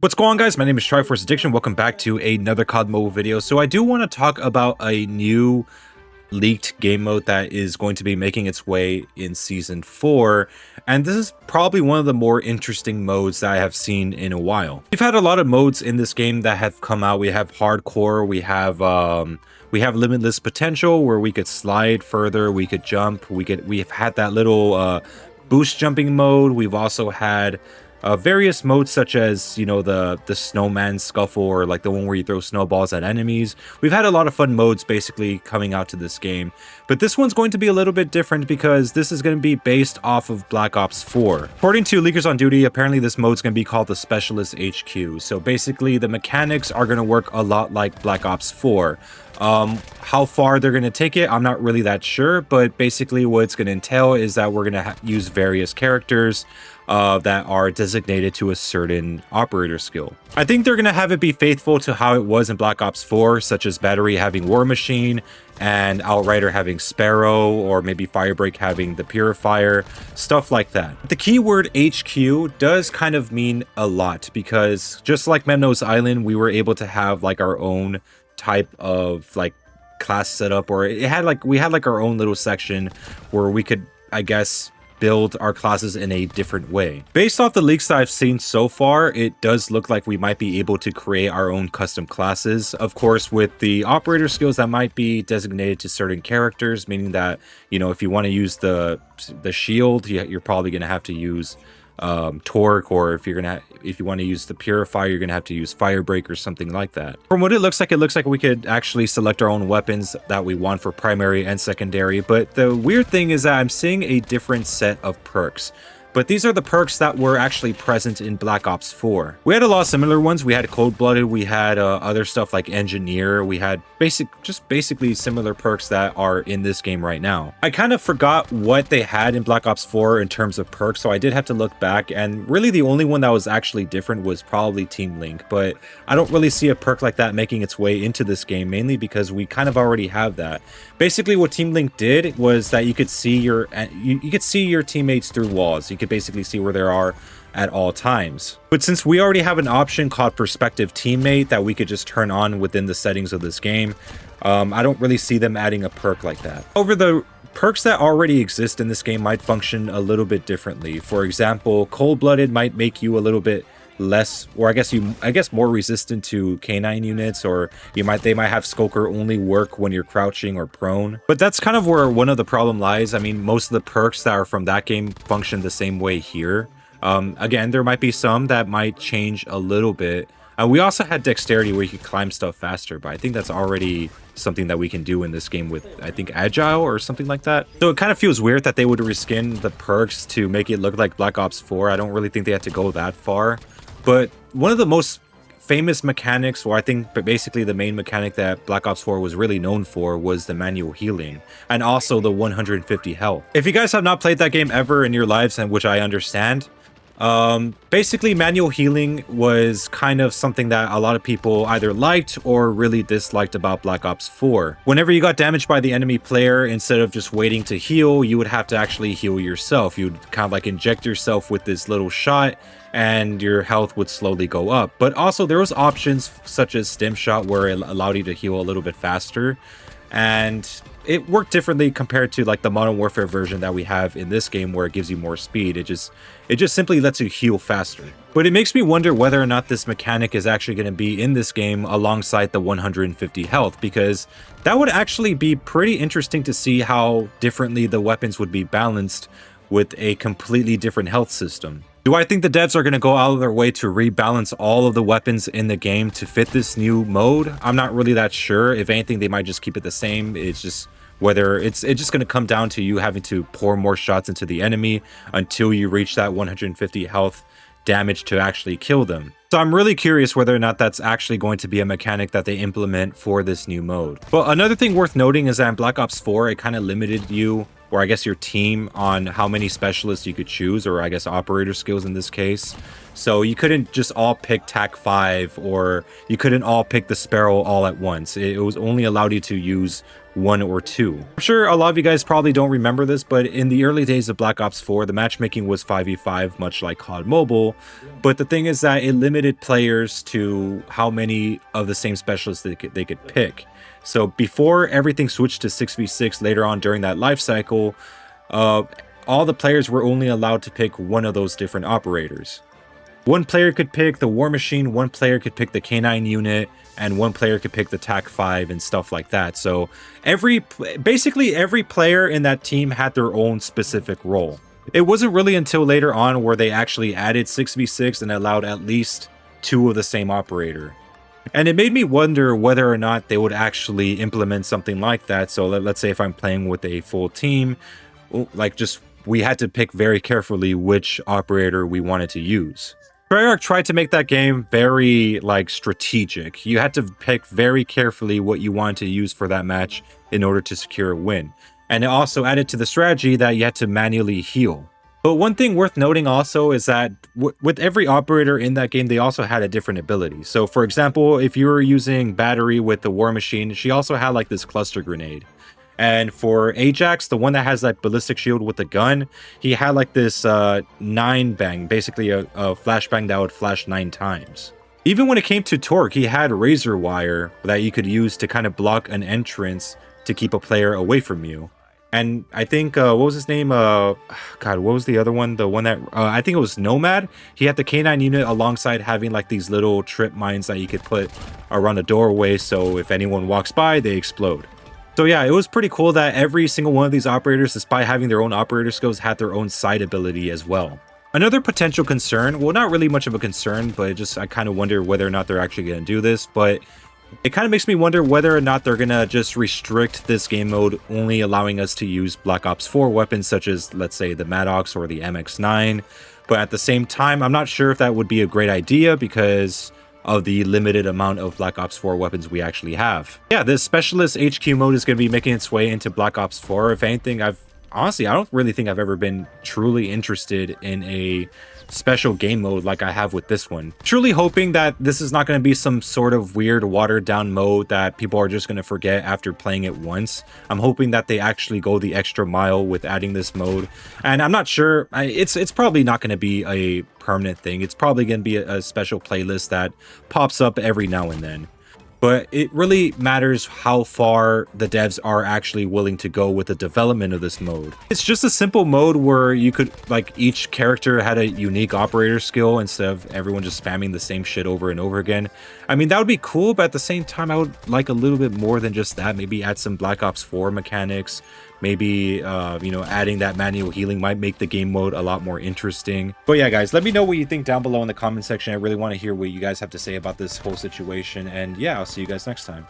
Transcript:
What's going on, guys? My name is Triforce Addiction. Welcome back to another COD mobile video. So I do want to talk about a new leaked game mode that is going to be making its way in season 4, and this is probably one of the more interesting modes that I have seen in a while. We've had a lot of modes in this game that have come out. We have hardcore, we have limitless potential where we could slide further, we could jump, we've had that little boost jumping mode. We've also had various modes such as, you know, the snowman scuffle, or like the one where you throw snowballs at enemies. We've had a lot of fun modes basically coming out to this game, but this one's going to be a little bit different because this is going to be based off of Black Ops 4. According to Leakers on Duty, apparently this mode's going to be called the Specialist HQ. So basically the mechanics are going to work a lot like Black Ops 4. How far they're going to take it, I'm not really that sure, but basically what it's going to entail is that we're going to use various characters that are designated to a certain operator skill. I think they're going to have it be faithful to how it was in Black Ops 4, such as Battery having War Machine and Outrider having Sparrow, or maybe Firebreak having the Purifier, stuff like that. The keyword HQ does kind of mean a lot, because just like Memno's Island, we were able to have like our own type of like class setup, or we had like our own little section where we could, I guess, build our classes in a different way. Based off the leaks that I've seen so far, it does look like we might be able to create our own custom classes. Of course, with the operator skills that might be designated to certain characters, meaning that, you know, if you want to use the shield, you're probably going to have to use Torque, or if you want to use the Purifier, you're gonna have to use Firebreak or something like that. From what it looks like we could actually select our own weapons that we want for primary and secondary, but the weird thing is that I'm seeing a different set of perks. But these are the perks that were actually present in Black Ops 4. We had a lot of similar ones. We had Cold-Blooded, we had other stuff like Engineer, we had basically similar perks that are in this game right now. I kind of forgot what they had in Black Ops 4 in terms of perks, so I did have to look back, and really the only one that was actually different was probably Team Link, but I don't really see a perk like that making its way into this game, mainly because we kind of already have that. Basically what Team Link did was that you could see your teammates through walls. You could basically see where they are at all times. But since we already have an option called Perspective Teammate that we could just turn on within the settings of this game, I don't really see them adding a perk like that. However, the perks that already exist in this game might function a little bit differently. For example, Cold-Blooded might make you a little bit less, or I guess more resistant to canine units, or they might have Skulker only work when you're crouching or prone. But that's kind of where one of the problem lies. I mean, most of the perks that are from that game function the same way here. Again, there might be some that might change a little bit. We also had Dexterity where you could climb stuff faster, but I think that's already something that we can do in this game with, I think, Agile or something like that. So it kind of feels weird that they would reskin the perks to make it look like Black Ops 4. I don't really think they had to go that far. But one of the most famous mechanics, or I think basically the main mechanic that Black Ops 4 was really known for, was the manual healing, and also the 150 health. If you guys have not played that game ever in your lives, and which I understand, basically manual healing was kind of something that a lot of people either liked or really disliked about Black Ops 4. Whenever you got damaged by the enemy player, instead of just waiting to heal, you would have to actually heal yourself. You would kind of like inject yourself with this little shot, and your health would slowly go up. But also there was options such as Stim Shot, where it allowed you to heal a little bit faster, and it worked differently compared to like the Modern Warfare version that we have in this game, where it gives you more speed. It just simply lets you heal faster. But it makes me wonder whether or not this mechanic is actually going to be in this game alongside the 150 health, because that would actually be pretty interesting to see how differently the weapons would be balanced with a completely different health system. Do I think the devs are going to go out of their way to rebalance all of the weapons in the game to fit this new mode? I'm not really that sure. If anything, they might just keep it the same. It's just whether it's just going to come down to you having to pour more shots into the enemy until you reach that 150 health damage to actually kill them. So I'm really curious whether or not that's actually going to be a mechanic that they implement for this new mode. But another thing worth noting is that in Black Ops 4, it kind of limited you, or I guess your team, on how many specialists you could choose, or I guess operator skills in this case. So you couldn't just all pick TAC 5, or you couldn't all pick the Sparrow all at once. It was only allowed you to use 1 or 2. I'm sure a lot of you guys probably don't remember this, but in the early days of Black Ops 4, the matchmaking was 5v5, much like COD Mobile. But the thing is that it limited players to how many of the same specialists they could pick. So before everything switched to 6v6 later on during that life cycle, all the players were only allowed to pick one of those different operators. One player could pick the War Machine, one player could pick the K9 unit, and one player could pick the TAC 5 and stuff like that. So basically every player in that team had their own specific role. It wasn't really until later on where they actually added 6v6 and allowed at least 2 of the same operator. And it made me wonder whether or not they would actually implement something like that. So let's say if I'm playing with a full team, like we had to pick very carefully which operator we wanted to use. Perk tried to make that game very strategic. You had to pick very carefully what you wanted to use for that match in order to secure a win. And it also added to the strategy that you had to manually heal. But one thing worth noting also is that with every operator in that game, they also had a different ability. So for example, if you were using Battery with the War Machine, she also had like this cluster grenade. And for Ajax, the one that has that ballistic shield with the gun, he had like this 9 bang, basically a flashbang that would flash 9 times. Even when it came to Torque, he had razor wire that you could use to kind of block an entrance to keep a player away from you. And I think, what was his name? God, what was the other one? The one that, I think it was Nomad. He had the K9 unit alongside having like these little trip mines that you could put around a doorway, so if anyone walks by, they explode. So yeah, it was pretty cool that every single one of these operators, despite having their own operator skills, had their own side ability as well. Another potential concern, well, not really much of a concern, but I kind of wonder whether or not they're actually going to do this, but it kind of makes me wonder whether or not they're going to just restrict this game mode, only allowing us to use Black Ops 4 weapons such as, let's say, the Maddox or the MX9. But at the same time, I'm not sure if that would be a great idea because of the limited amount of Black Ops 4 weapons we actually have. Yeah, this Specialist HQ mode is going to be making its way into Black Ops 4. If anything, honestly, I don't really think I've ever been truly interested in a special game mode like I have with this one. Truly hoping that this is not going to be some sort of weird watered down mode that people are just going to forget after playing it once. I'm hoping that they actually go the extra mile with adding this mode, and I'm not sure, it's probably not going to be a permanent thing. It's probably going to be a special playlist that pops up every now and then. But it really matters how far the devs are actually willing to go with the development of this mode. It's just a simple mode where you could, like, each character had a unique operator skill instead of everyone just spamming the same shit over and over again. I mean, that would be cool, but at the same time, I would like a little bit more than just that. Maybe add some Black Ops 4 mechanics. Maybe, adding that manual healing might make the game mode a lot more interesting. But yeah, guys, let me know what you think down below in the comment section. I really want to hear what you guys have to say about this whole situation. And yeah, I'll see you guys next time.